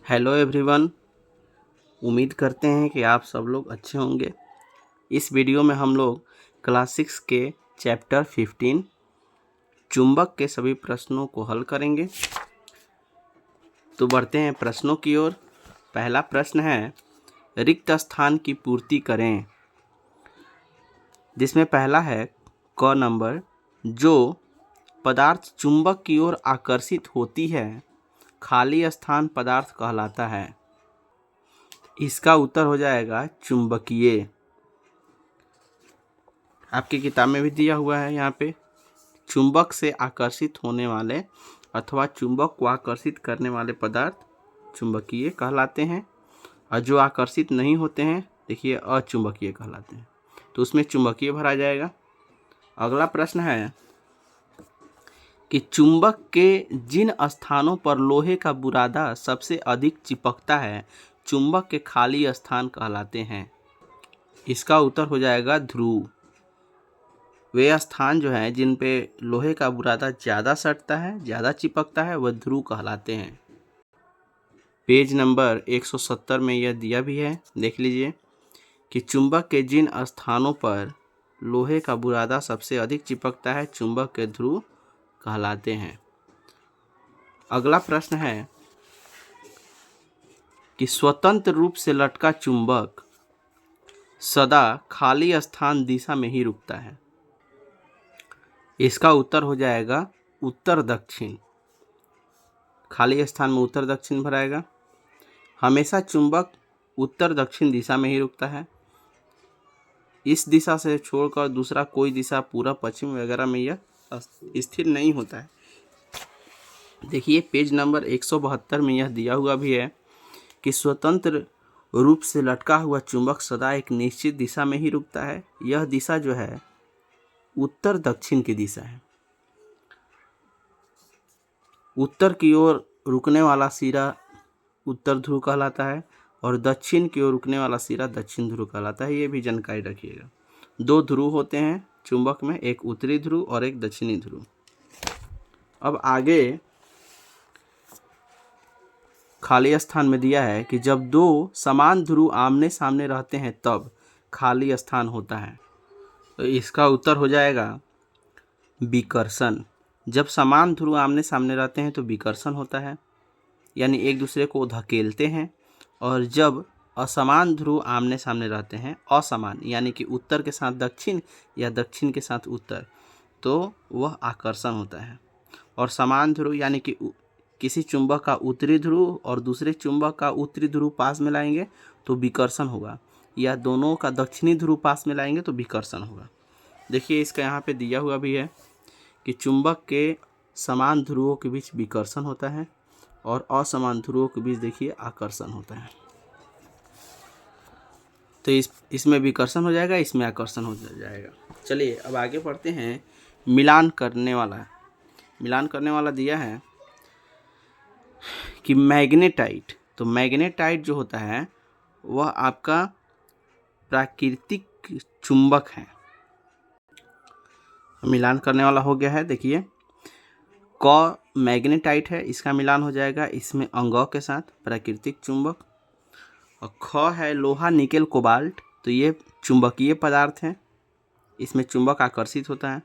Hello everyone. उम्मीद करते हैं कि आप सब लोग अच्छे होंगे। इस वीडियो में हम लोग क्लास 6 के चैप्टर 15 चुंबक के सभी प्रश्नों को हल करेंगे। तो बढ़ते हैं प्रश्नों की ओर। पहला प्रश्न है, रिक्त स्थान की पूर्ति करें। जिसमें पहला है क नंबर, जो पदार्थ चुंबक की ओर आकर्षित होती है खाली स्थान पदार्थ कहलाता है। इसका उत्तर हो जाएगा चुंबकीय। आपकी किताब में भी दिया हुआ है यहाँ पे, चुंबक से आकर्षित होने वाले अथवा चुंबक को आकर्षित करने वाले पदार्थ चुंबकीय कहलाते हैं, और जो आकर्षित नहीं होते हैं देखिए अचुंबकीय कहलाते हैं। तो उसमें चुंबकीय भरा जाएगा। अगला प्रश्न है कि चुंबक के जिन स्थानों पर लोहे का बुरादा सबसे अधिक चिपकता है चुंबक के खाली स्थान कहलाते हैं। इसका उत्तर हो जाएगा ध्रुव। वे स्थान जो हैं जिन पे लोहे का बुरादा ज़्यादा सटता है, ज़्यादा चिपकता है, वह ध्रुव कहलाते हैं। पेज नंबर 170 में यह दिया भी है, देख लीजिए कि चुंबक के जिन स्थानों पर लोहे का बुरादा सबसे अधिक चिपकता है चुंबक के ध्रुव कहलाते हैं। अगला प्रश्न है कि स्वतंत्र रूप से लटका चुंबक सदा खाली स्थान दिशा में ही रुकता है। इसका उत्तर हो जाएगा उत्तर दक्षिण। खाली स्थान में उत्तर दक्षिण भराएगा। हमेशा चुंबक उत्तर दक्षिण दिशा में ही रुकता है। इस दिशा से छोड़कर दूसरा कोई दिशा पूर्व पश्चिम वगैरह में यह स्थिर नहीं होता है। देखिए पेज नंबर 172 में यह दिया हुआ भी है कि स्वतंत्र रूप से लटका हुआ चुंबक सदा एक निश्चित दिशा में ही रुकता है। यह दिशा जो है उत्तर दक्षिण की दिशा है। उत्तर की ओर रुकने वाला सिरा उत्तर ध्रुव कहलाता है और दक्षिण की ओर रुकने वाला सिरा दक्षिण ध्रुव कहलाता है। ये भी जानकारी रखिएगा। दो ध्रुव होते हैं चुंबक में, एक उत्तरी ध्रुव और एक दक्षिणी ध्रुव। अब आगे खाली स्थान में दिया है कि जब दो समान ध्रुव आमने सामने रहते हैं तब खाली स्थान होता है। तो इसका उत्तर हो जाएगा विकर्षण। जब समान ध्रुव आमने सामने रहते हैं तो विकर्षण होता है, यानी एक दूसरे को धकेलते हैं। और जब असमान ध्रुव आमने सामने रहते हैं, असमान यानी कि उत्तर के साथ दक्षिण या दक्षिण के साथ उत्तर, तो वह आकर्षण होता है। और समान ध्रुव यानी कि किसी चुंबक का उत्तरी ध्रुव और दूसरे चुंबक का उत्तरी ध्रुव पास में लाएंगे तो विकर्षण होगा, या दोनों का दक्षिणी ध्रुव पास में लाएंगे तो विकर्षण होगा। देखिए इसका यहाँ पे दिया हुआ भी है कि चुंबक के समान ध्रुवों के बीच विकर्षण होता है और असमान ध्रुवों के बीच देखिए आकर्षण होता है। तो इसमें विकर्षण हो जाएगा, इसमें आकर्षण हो जाएगा। चलिए अब आगे पढ़ते हैं। मिलान करने वाला दिया है कि मैग्नेटाइट। तो मैग्नेटाइट जो होता है वह आपका प्राकृतिक चुंबक है। मिलान करने वाला हो गया है। देखिए क मैग्नेटाइट है, इसका मिलान हो जाएगा इसमें अंगों के साथ, प्राकृतिक चुंबक। और ख है लोहा निकेल कोबाल्ट, तो ये चुंबकीय पदार्थ है, इसमें चुंबक आकर्षित होता है,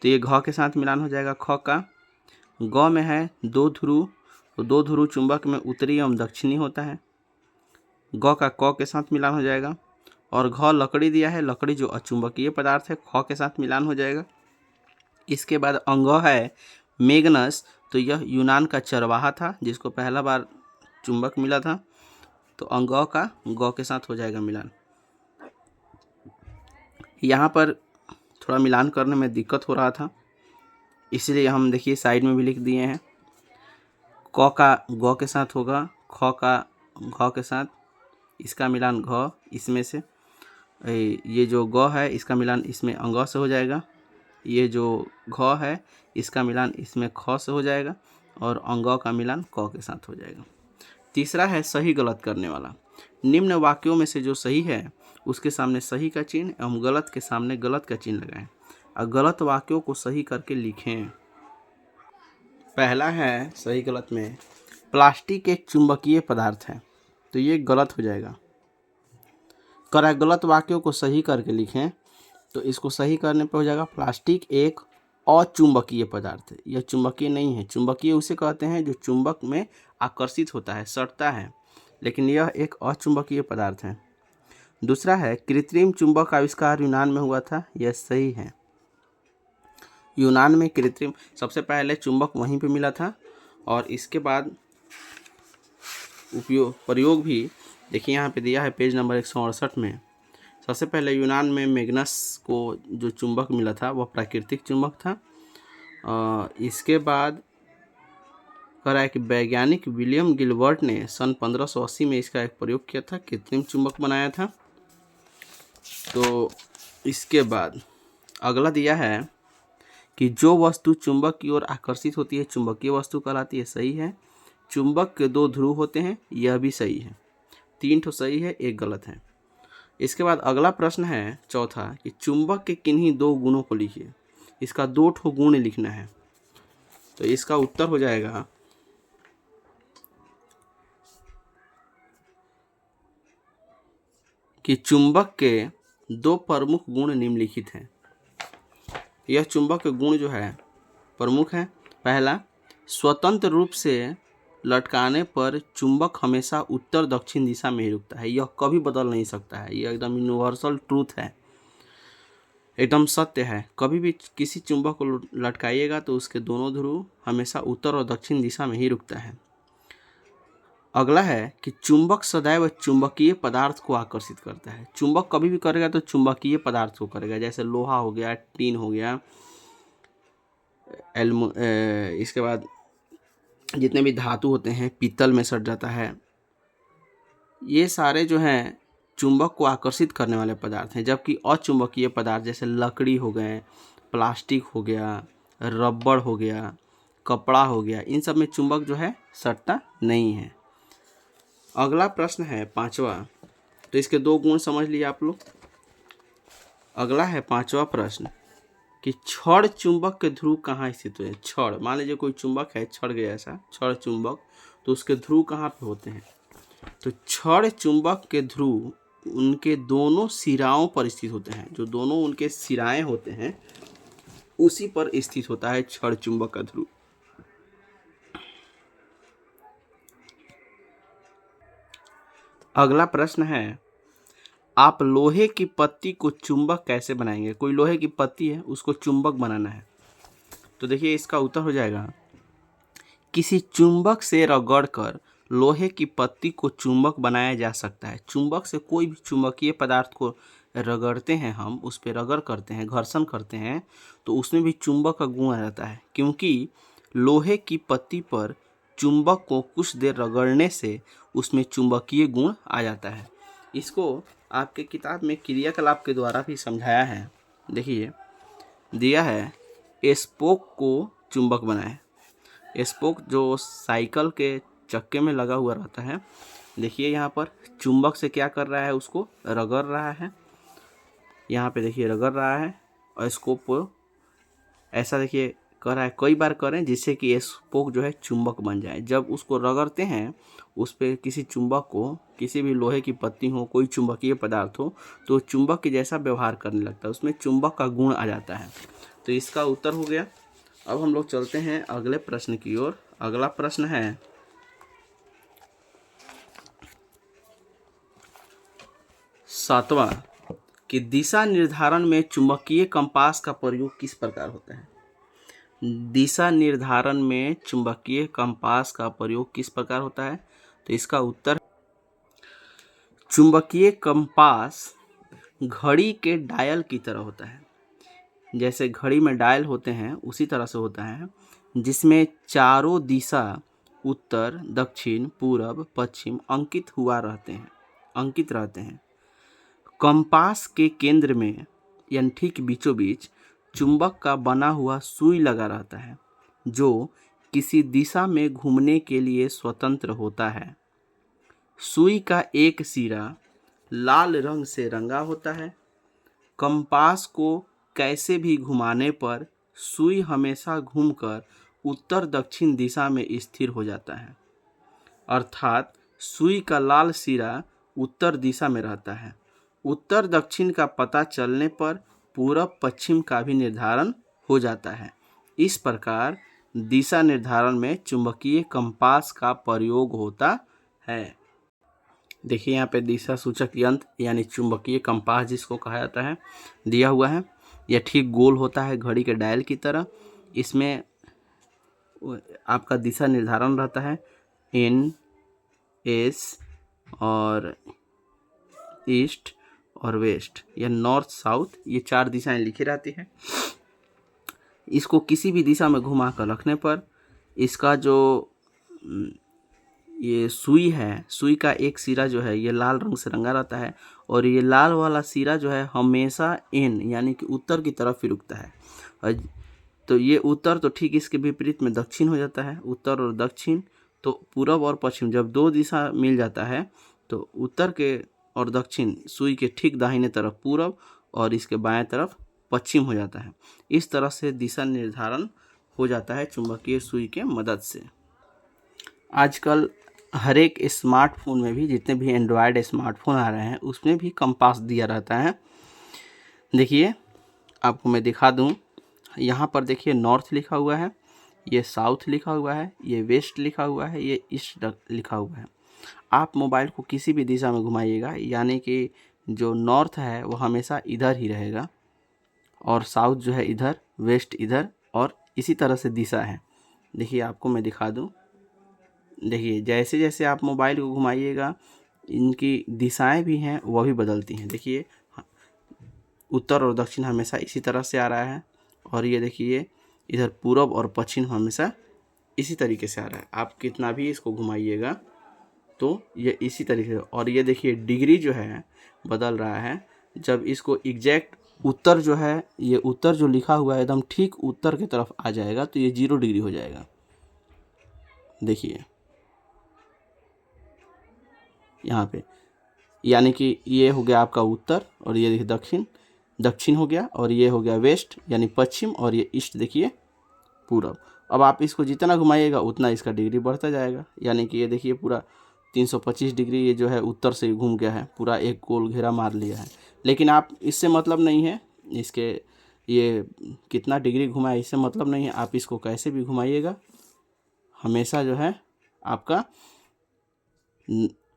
तो ये घ के साथ मिलान हो जाएगा ख का। ग में है दो ध्रुव, तो दो ध्रुव चुंबक में उत्तरी एवं दक्षिणी होता है, ग का क के साथ मिलान हो जाएगा। और घ लकड़ी दिया है, लकड़ी जो अचुंबकीय पदार्थ है, ख के साथ मिलान हो जाएगा। इसके बाद अंग है मैग्नस, तो यह यूनान का चरवाहा था जिसको पहला बार चुंबक मिला था, तो अंग का ग के साथ हो जाएगा मिलान। यहाँ पर थोड़ा मिलान करने में दिक्कत हो रहा था, इसलिए हम देखिए साइड में भी लिख दिए हैं। क का ग के साथ होगा, ख का घ के साथ, इसका मिलान घ इसमें से, ये जो ग है इसका मिलान इसमें अंग से हो जाएगा, ये जो घ है इसका मिलान इसमें ख से हो जाएगा, और अंग का मिलान क के साथ हो जाएगा। तीसरा है सही गलत करने वाला। निम्न वाक्यों में से जो सही है उसके सामने सही का चिन्ह एवं गलत के सामने गलत का चिन्ह लगाएं और गलत वाक्यों को सही करके लिखें। पहला है सही गलत में प्लास्टिक एक चुंबकीय पदार्थ है, तो ये गलत हो जाएगा। गलत वाक्यों को सही करके लिखें, तो इसको सही करने पे हो जाएगा प्लास्टिक एक अचुंबकीय पदार्थ है। यह चुंबकीय नहीं है। चुंबकीय उसे कहते हैं जो चुंबक में आकर्षित होता है, सटता है, लेकिन यह एक अचुंबकीय पदार्थ है। दूसरा है कृत्रिम चुंबक का आविष्कार यूनान में हुआ था। यह सही है। यूनान में कृत्रिम सबसे पहले चुंबक वहीं पे मिला था और इसके बाद प्रयोग भी देखिए यहाँ पे दिया है पेज नंबर 168 में। सबसे पहले यूनान में मैग्नस को जो चुंबक मिला था वह प्राकृतिक चुंबक था। इसके बाद कह रहा है कि वैज्ञानिक विलियम गिलबर्ट ने सन 1580 में इसका एक प्रयोग किया था, कृत्रिम चुंबक बनाया था। तो इसके बाद अगला दिया है कि जो वस्तु चुंबक की ओर आकर्षित होती है चुंबकीय वस्तु कहलाती है। सही है। चुंबक के दो ध्रुव होते हैं, यह भी सही है। 3 ठो सही है, 1 गलत है। इसके बाद अगला प्रश्न है चौथा कि चुंबक के किन्हीं 2 गुणों को लिखिए। इसका 2 ठो गुण लिखना है। तो इसका उत्तर हो जाएगा कि चुंबक के 2 प्रमुख गुण निम्नलिखित हैं। यह चुंबक के गुण जो है प्रमुख है। पहला, स्वतंत्र रूप से लटकाने पर चुंबक हमेशा उत्तर दक्षिण दिशा में ही रुकता है। यह कभी बदल नहीं सकता है। यह एकदम यूनिवर्सल ट्रूथ है, एकदम सत्य है। कभी भी किसी चुंबक को लटकाइएगा तो उसके दोनों ध्रुव हमेशा उत्तर और दक्षिण दिशा में ही रुकता है। अगला है कि चुंबक सदैव चुंबकीय पदार्थ को आकर्षित करता है। चुंबक कभी भी करेगा तो चुंबकीय पदार्थ को करेगा, जैसे लोहा हो गया, टीन हो गया, इसके बाद जितने भी धातु होते हैं, पीतल में सट जाता है। ये सारे जो हैं चुंबक को आकर्षित करने वाले पदार्थ हैं। जबकि अचुंबकीय पदार्थ जैसे लकड़ी हो गए, प्लास्टिक हो गया, रबड़ हो गया, कपड़ा हो गया, इन सब में चुंबक जो है सटता नहीं है। अगला प्रश्न है 5वां। तो इसके 2 गुण समझ लिए आप लोग। अगला है 5वां प्रश्न कि छड़ चुंबक के ध्रुव कहाँ स्थित है। छड़, मान लीजिए कोई चुंबक है, छड़ गया ऐसा छड़ चुंबक, तो उसके ध्रुव कहाँ पे होते हैं। तो छड़ चुंबक के ध्रुव उनके दोनों सिराओं पर स्थित होते हैं। जो दोनों उनके सिराएं होते हैं उसी पर स्थित होता है छड़ चुंबक का ध्रुव। अगला प्रश्न है, आप लोहे की पत्ती को चुंबक कैसे बनाएंगे। कोई लोहे की पत्ती है, उसको चुंबक बनाना है। तो देखिए इसका उत्तर हो जाएगा, किसी चुंबक से रगड़कर लोहे की पत्ती को चुंबक बनाया जा सकता है। चुंबक से कोई भी चुंबकीय पदार्थ को रगड़ते हैं, हम उस पर रगड़ करते हैं, घर्षण करते हैं, तो उसमें भी चुंबक का गुण आ जाता है। क्योंकि लोहे की पत्ती पर चुंबक को कुछ देर रगड़ने से उसमें चुंबकीय गुण आ जाता है। इसको आपके किताब में क्रियाकलाप के द्वारा भी समझाया है। देखिए दिया है, स्पोक को चुंबक बनाए। स्पोक जो साइकिल के चक्के में लगा हुआ रहता है, देखिए यहाँ पर चुंबक से क्या कर रहा है, उसको रगड़ रहा है। यहाँ पे देखिए रगड़ रहा है और स्पोक ऐसा देखिए कर रहा है। कई बार करें जिससे कि स्पोक जो है चुंबक बन जाए। जब उसको रगड़ते हैं उस पर किसी चुंबक को, किसी भी लोहे की पत्ती हो, कोई चुंबकीय पदार्थ हो, तो चुंबक के जैसा व्यवहार करने लगता है, उसमें चुंबक का गुण आ जाता है। तो इसका उत्तर हो गया। अब हम लोग चलते हैं अगले प्रश्न की ओर। अगला प्रश्न है, सातवां कि दिशा निर्धारण में चुंबकीय कंपास का प्रयोग किस प्रकार होता है। दिशा निर्धारण में चुंबकीय कंपास का प्रयोग किस प्रकार होता है। तो इसका उत्तर, चुंबकीय कंपास घड़ी के डायल की तरह होता है। जैसे घड़ी में डायल होते हैं उसी तरह से होता है, जिसमें चारों दिशा उत्तर, दक्षिण, पूरब, पश्चिम अंकित रहते हैं। कंपास के केंद्र में यानी ठीक बीचों बीच चुंबक का बना हुआ सुई लगा रहता है, जो किसी दिशा में घूमने के लिए स्वतंत्र होता है। सुई का एक सिरा लाल रंग से रंगा होता है। कंपास को कैसे भी घुमाने पर सुई हमेशा घूमकर उत्तर दक्षिण दिशा में स्थिर हो जाता है। अर्थात सुई का लाल सिरा उत्तर दिशा में रहता है। उत्तर दक्षिण का पता चलने पर पूरब पश्चिम का भी निर्धारण हो जाता है। इस प्रकार दिशा निर्धारण में चुंबकीय कंपास का प्रयोग होता है। देखिए यहाँ पे दिशा सूचक यंत्र यानी चुंबकीय कंपास जिसको कहा जाता है दिया हुआ है। यह ठीक गोल होता है घड़ी के डायल की तरह। इसमें आपका दिशा निर्धारण रहता है इन, एस और ईस्ट और वेस्ट, या नॉर्थ साउथ, ये 4 दिशाएं लिखी रहती हैं। इसको किसी भी दिशा में घुमा कर रखने पर इसका जो ये सुई है, सुई का एक सिरा जो है ये लाल रंग से रंगा रहता है और ये लाल वाला सिरा जो है हमेशा एन यानी कि उत्तर की तरफ ही रुकता है। तो ये उत्तर तो ठीक इसके विपरीत में दक्षिण हो जाता है। उत्तर और दक्षिण तो पूरब और पश्चिम जब 2 दिशा मिल जाता है तो उत्तर के और दक्षिण सुई के ठीक दाहिने तरफ पूरब और इसके बाएं तरफ पश्चिम हो जाता है। इस तरह से दिशा निर्धारण हो जाता है चुंबकीय सुई के मदद से। आजकल हर एक स्मार्टफोन में भी, जितने भी एंड्रॉयड स्मार्टफोन आ रहे हैं उसमें भी कंपास दिया रहता है। देखिए आपको मैं दिखा दूं, यहाँ पर देखिए नॉर्थ लिखा हुआ है, ये साउथ लिखा हुआ है, ये वेस्ट लिखा हुआ है, ये ईस्ट लिखा हुआ है। आप मोबाइल को किसी भी दिशा में घुमाइएगा यानी कि जो नॉर्थ है वो हमेशा इधर ही रहेगा और साउथ जो है इधर, वेस्ट इधर, और इसी तरह से दिशा है। देखिए आपको मैं दिखा दूं, देखिए जैसे जैसे आप मोबाइल को घुमाइएगा इनकी दिशाएं भी हैं वह भी बदलती हैं। देखिए उत्तर और दक्षिण हमेशा इसी तरह से आ रहा है और ये देखिए इधर पूरब और पश्चिम हमेशा इसी तरीके से आ रहा है। आप कितना भी इसको घुमाइएगा तो ये इसी तरीके से, और ये देखिए डिग्री जो है बदल रहा है। जब इसको एग्जैक्ट उत्तर जो है, ये उत्तर जो लिखा हुआ है एकदम ठीक उत्तर की तरफ आ जाएगा तो ये 0 डिग्री हो जाएगा। देखिए यहाँ पे यानी कि ये हो गया आपका उत्तर और ये देखिए दक्षिण, दक्षिण हो गया, और ये हो गया वेस्ट यानी पश्चिम, और ये ईस्ट देखिए पूरब। अब आप इसको जितना घुमाइएगा उतना इसका डिग्री बढ़ता जाएगा। यानी कि ये देखिए पूरा 325 डिग्री ये जो है उत्तर से घूम गया है, पूरा एक गोल घेरा मार लिया है। लेकिन आप इससे मतलब नहीं है, इसके ये कितना डिग्री घुमाए इससे मतलब नहीं है। आप इसको कैसे भी घुमाइएगा हमेशा जो है आपका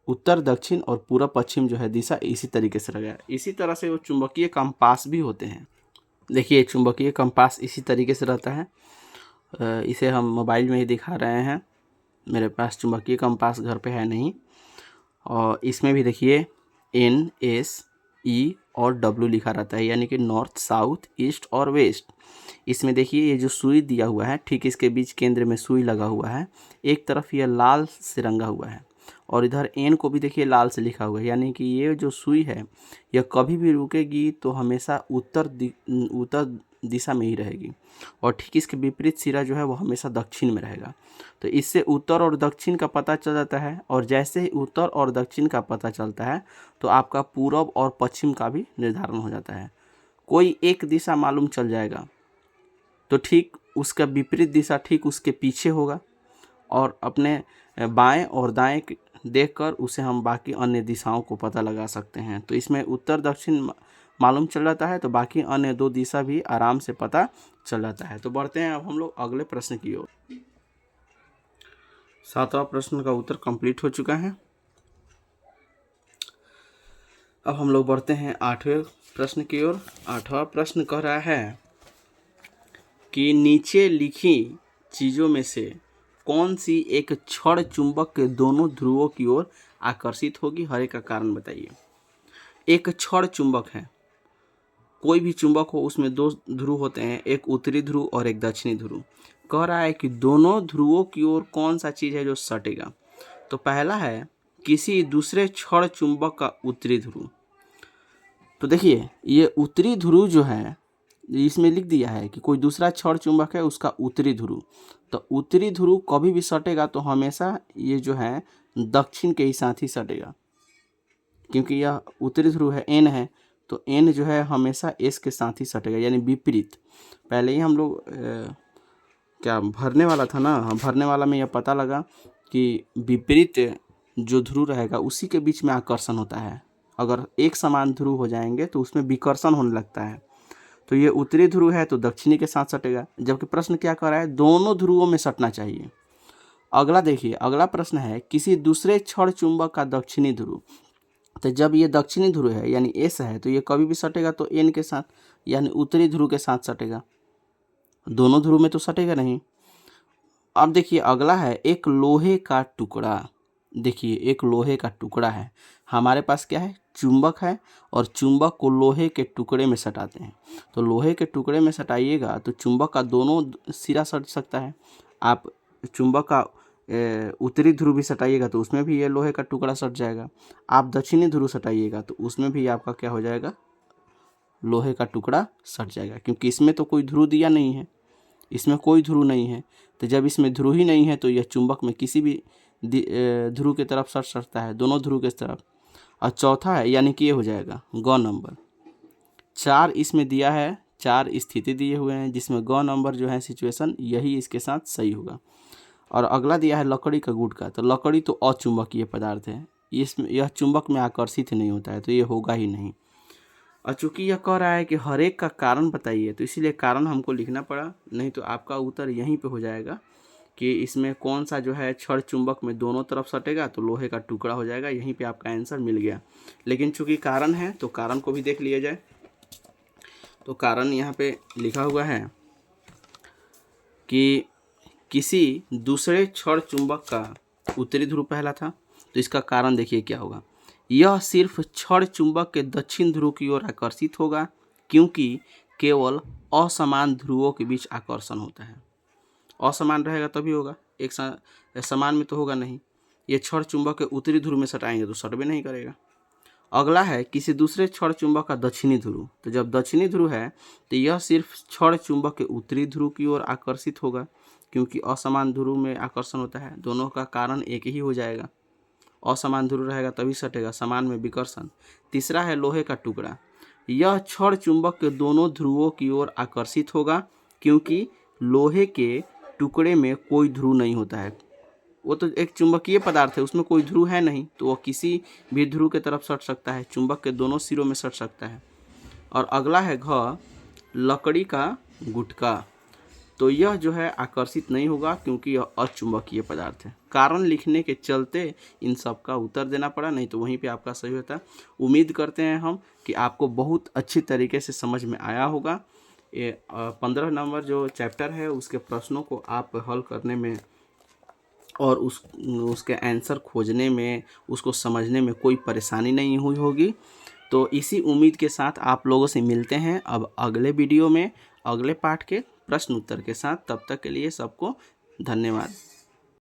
उत्तर दक्षिण और पूरा पश्चिम जो है दिशा इसी तरीके से रहेगा। इसी तरह से वो चुंबकीय कंपास भी होते हैं। देखिए चुंबकीय कंपास इसी तरीके से रहता है। इसे हम मोबाइल में ही दिखा रहे हैं, मेरे पास चुंबकीय कंपास घर पे है नहीं। और इसमें भी देखिए N, S, E और W लिखा रहता है यानी कि नॉर्थ, साउथ, ईस्ट और वेस्ट। इसमें देखिए ये जो सुई दिया हुआ है ठीक इसके बीच केंद्र में सुई लगा हुआ है। एक तरफ ये लाल से रंगा हुआ है और इधर N को भी देखिए लाल से लिखा हुआ है यानी कि ये जो सुई है यह कभी भी रुकेगी तो हमेशा उत्तर दिशा में ही रहेगी और ठीक इसके विपरीत सिरा जो है वो हमेशा दक्षिण में रहेगा। तो इससे उत्तर और दक्षिण का पता चल जाता है और जैसे ही उत्तर और दक्षिण का पता चलता है तो आपका पूरब और पश्चिम का भी निर्धारण हो जाता है। कोई एक दिशा मालूम चल जाएगा तो ठीक उसका विपरीत दिशा ठीक उसके पीछे होगा और अपने बाएं और दाएं देखकर उसे हम बाकी अन्य दिशाओं को पता लगा सकते हैं। तो इसमें उत्तर दक्षिण मालूम चल जाता है तो बाकी अन्य 2 दिशा भी आराम से पता चल जाता है। तो बढ़ते हैं अब हम लोग अगले प्रश्न की ओर। 7वां प्रश्न का उत्तर कंप्लीट हो चुका है। अब हम लोग बढ़ते हैं 8वें प्रश्न की ओर। 8वां प्रश्न कह रहा है कि नीचे लिखी चीज़ों में से कौन सी एक क्षण चुंबक के दोनों ध्रुवों की ओर आकर्षित होगी, हर एक का कारण बताइए। एक क्षण चुंबक है, कोई भी चुंबक हो उसमें 2 ध्रुव होते हैं, एक उत्तरी ध्रुव और एक दक्षिणी ध्रुव। कह रहा है कि दोनों ध्रुवों की ओर कौन सा चीज़ है जो सटेगा। तो पहला है किसी दूसरे क्षण चुंबक का उत्तरी ध्रुव। तो देखिए ये उत्तरी ध्रुव जो है इसमें लिख दिया है कि कोई दूसरा क्षण चुंबक है उसका उत्तरी ध्रुव। तो उत्तरी ध्रुव कभी भी सटेगा तो हमेशा ये जो है दक्षिण के ही साथ ही सटेगा, क्योंकि यह उत्तरी ध्रुव है, N है, तो N जो है हमेशा S के साथ ही सटेगा यानी विपरीत। पहले ही हम लोग क्या भरने वाला था ना, भरने वाला में यह पता लगा कि विपरीत जो ध्रुव रहेगा उसी के बीच में आकर्षण होता है। अगर एक समान ध्रुव हो जाएंगे तो उसमें विकर्षण होने लगता है। तो ये उत्तरी ध्रुव है तो दक्षिणी के साथ सटेगा, जबकि प्रश्न क्या कर रहा है, दोनों ध्रुवों में सटना चाहिए। अगला देखिए, अगला प्रश्न है किसी दूसरे क्षण चुंबक का दक्षिणी ध्रुव। तो जब ये दक्षिणी ध्रुव है यानी एस है तो ये कभी भी सटेगा तो एन के साथ यानी उत्तरी ध्रुव के साथ सटेगा, दोनों ध्रुव में तो सटेगा नहीं। अब देखिए अगला है एक लोहे का टुकड़ा। देखिए एक लोहे का टुकड़ा है, हमारे पास क्या है, चुंबक है और चुंबक को लोहे के टुकड़े में सटाते हैं। तो लोहे के टुकड़े में सटाइएगा तो चुंबक का दोनों सिरा सट सकता है। आप चुंबक का उत्तरी ध्रुव भी सटाइएगा तो उसमें भी ये लोहे का टुकड़ा सट जाएगा। आप दक्षिणी ध्रुव सटाइएगा तो उसमें भी आपका क्या हो जाएगा, लोहे का टुकड़ा सट जाएगा, क्योंकि इसमें तो कोई ध्रुव दिया नहीं है, इसमें कोई ध्रुव नहीं है। तो जब इसमें ध्रुव ही नहीं है तो यह चुंबक में किसी भी ध्रुव की तरफ सट सकता है, दोनों ध्रुव के तरफ। और चौथा है यानी कि ये हो जाएगा ग नंबर 4। इसमें दिया है 4 स्थिति दिए हुए हैं जिसमें ग नंबर जो है सिचुएशन यही इसके साथ सही होगा। और अगला दिया है लकड़ी का गुटका। तो लकड़ी तो अचुंबकीय पदार्थ है, इसमें यह चुंबक में आकर्षित नहीं होता है तो ये होगा ही नहीं। और चूंकि यह कह रहा है कि हर एक का कारण बताइए तो इसीलिए कारण हमको लिखना पड़ा, नहीं तो आपका उत्तर यहीं पे हो जाएगा कि इसमें कौन सा जो है क्षण चुंबक में दोनों तरफ सटेगा तो लोहे का टुकड़ा हो जाएगा। यहीं पे आपका आंसर मिल गया। लेकिन चूंकि कारण है तो कारण को भी देख लिया जाए। तो कारण यहाँ पे लिखा हुआ है कि किसी दूसरे क्षण चुंबक का उत्तरी ध्रुव पहला था, तो इसका कारण देखिए क्या होगा, यह सिर्फ क्षण चुंबक के दक्षिण ध्रुव की ओर आकर्षित होगा क्योंकि केवल असमान ध्रुवों के बीच आकर्षण होता है। असमान रहेगा तभी होगा, एक समान में तो होगा नहीं। ये क्षण चुंबक के उत्तरी ध्रुव में सटाएंगे तो सट भी नहीं करेगा। अगला है किसी दूसरे क्षण चुंबक का दक्षिणी ध्रुव। तो जब दक्षिणी ध्रुव है तो यह सिर्फ क्षण चुंबक के उत्तरी ध्रुव की ओर आकर्षित होगा क्योंकि असमान ध्रुव में आकर्षण होता है। दोनों का कारण एक ही हो जाएगा, असमान ध्रुव रहेगा तभी सटेगा, समान में विकर्षण। तीसरा है लोहे का टुकड़ा। यह क्षण चुंबक के दोनों ध्रुवों की ओर आकर्षित होगा क्योंकि लोहे के टुकड़े में कोई ध्रुव नहीं होता है, वो तो एक चुंबकीय पदार्थ है, उसमें कोई ध्रुव है नहीं, तो वो किसी भी ध्रुव के तरफ सट सकता है, चुंबक के दोनों सिरों में सट सकता है। और अगला है घ लकड़ी का गुटका। तो यह जो है आकर्षित नहीं होगा क्योंकि यह अचुंबकीय पदार्थ है। कारण लिखने के चलते इन सब का उत्तर देना पड़ा, नहीं तो वहीं पे आपका सही होता। उम्मीद करते हैं हम कि आपको बहुत अच्छी तरीके से समझ में आया होगा। ये 15 नंबर जो चैप्टर है उसके प्रश्नों को आप हल करने में और उसके आंसर खोजने में, उसको समझने में कोई परेशानी नहीं हुई होगी। तो इसी उम्मीद के साथ आप लोगों से मिलते हैं अब अगले वीडियो में अगले पाठ के प्रश्न उत्तर के साथ। तब तक के लिए सबको धन्यवाद।